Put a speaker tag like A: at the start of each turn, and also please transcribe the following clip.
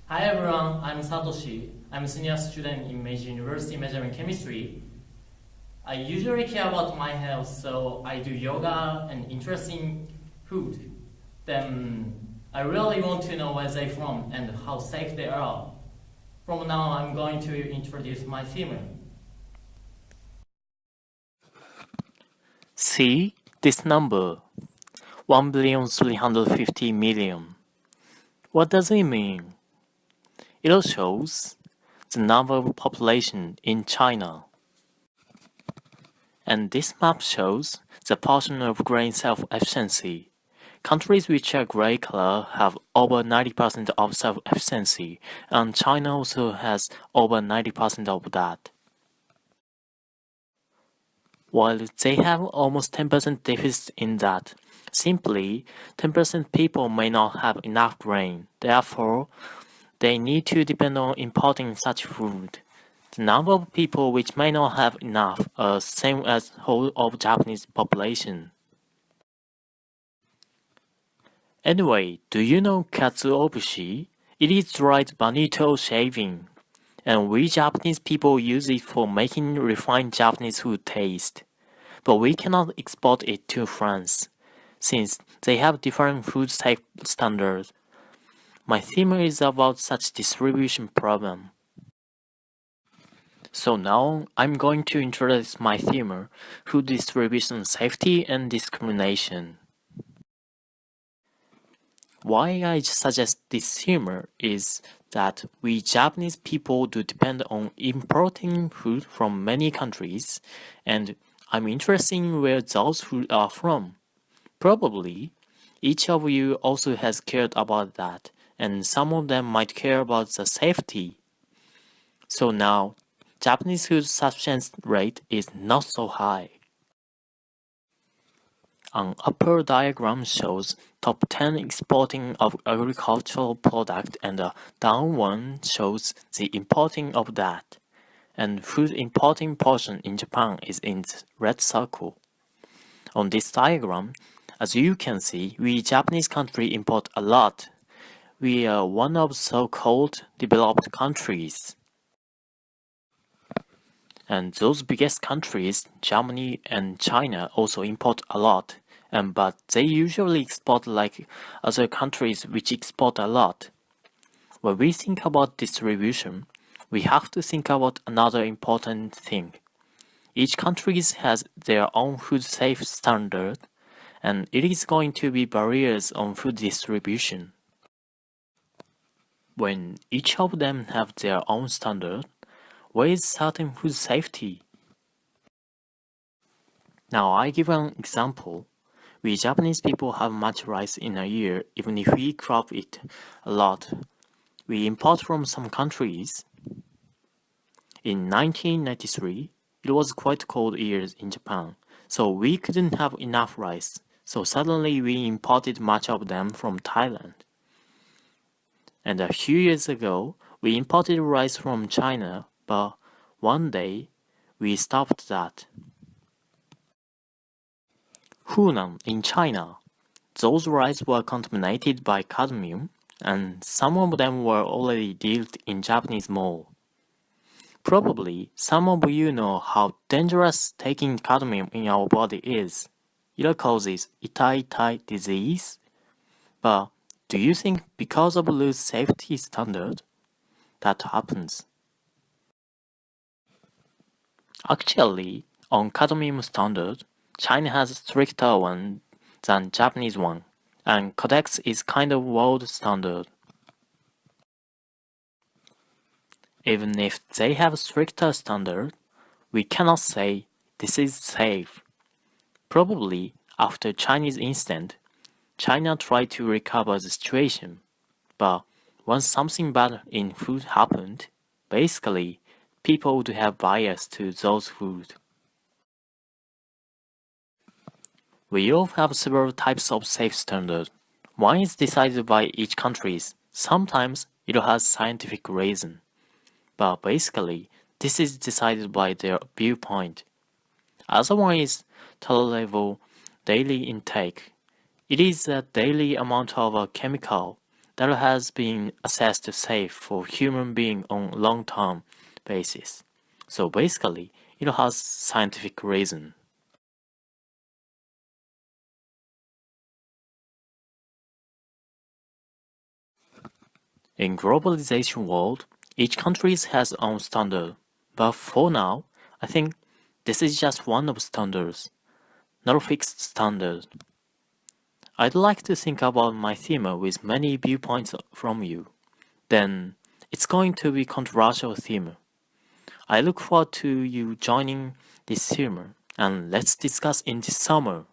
A: Hi everyone, I'm Satoshi. I'm a senior student in Meiji University majoring chemistry. I usually care about my health, so I do yoga and interest in food. Then I really want to know where they're from and how safe they are. From now, I'm going to introduce my theory.
B: See this number, 1,350,000,000. What does it mean? It shows the number of population in China. And this map shows the portion of grain self-efficiency. Countries which are gray color have over 90% of self-efficiency, and China also has over 90% of that. While they have almost 10% deficit in that, simply 10% people may not have enough grain. Therefore, they need to depend on importing such food. The number of people which may not have enough are same as whole of Japanese population. Anyway, do you know katsuobushi? It is dried bonito shaving, and we Japanese people use it for making refined Japanese food taste. But we cannot export it to France, since they have different food safe standards. My theme is about such distribution problem. So now I'm going to introduce my theme, food distribution safety and discrimination. Why I suggest this theme is that we Japanese people do depend on importing food from many countries, and I'm interested in where those food are from. Probably, each of you also has cared about that, and some of them might care about the safety. So now, Japanese food sufficiency rate is not so high. An upper diagram shows top 10 exporting of agricultural product and the down one shows the importing of that. And food importing portion in Japan is in the red circle. On this diagram, as you can see, we Japanese country import a lot. We are one of so-called developed countries. And those biggest countries, Germany and China, also import a lot. But they usually export like other countries which export a lot. When we think about distribution, we have to think about another important thing. Each country has their own food safe standard, and it is going to be barriers on food distribution. When each of them have their own standard, where is certain food safety? Now I give an example. We Japanese people have much rice in a year even if we crop it a lot. We import from some countries. In 1993, it was quite cold years in Japan, so we couldn't have enough rice. So suddenly we imported much of them from Thailand. And a few years ago, we imported rice from China, but one day we stopped that. Hunan in China. Those rice were contaminated by cadmium, and some of them were already dealt in Japanese mall. Probably some of you know how dangerous taking cadmium in our body is. It causes itai disease. But do you think because of loose safety standard, that happens? Actually, on cadmium standard, China has a stricter one than Japanese one, and Codex is kind of world standard. Even if they have a stricter standard, we cannot say this is safe. Probably after Chinese incident, China tried to recover the situation, but once something bad in food happened, basically people would have bias to those food. We all have several types of safe standard. One is decided by each countries. Sometimes it has scientific reason. But basically, this is decided by their viewpoint. Other one is tolerable daily intake. It is a daily amount of a chemical that has been assessed safe for human being on long-term basis. So basically, it has scientific reason. In globalization world, each country has own standard. But for now, I think this is just one of standards, not a fixed standard. I'd like to think about my theme with many viewpoints from you. Then it's going to be controversial theme. I look forward to you joining this theme and let's discuss in this summer.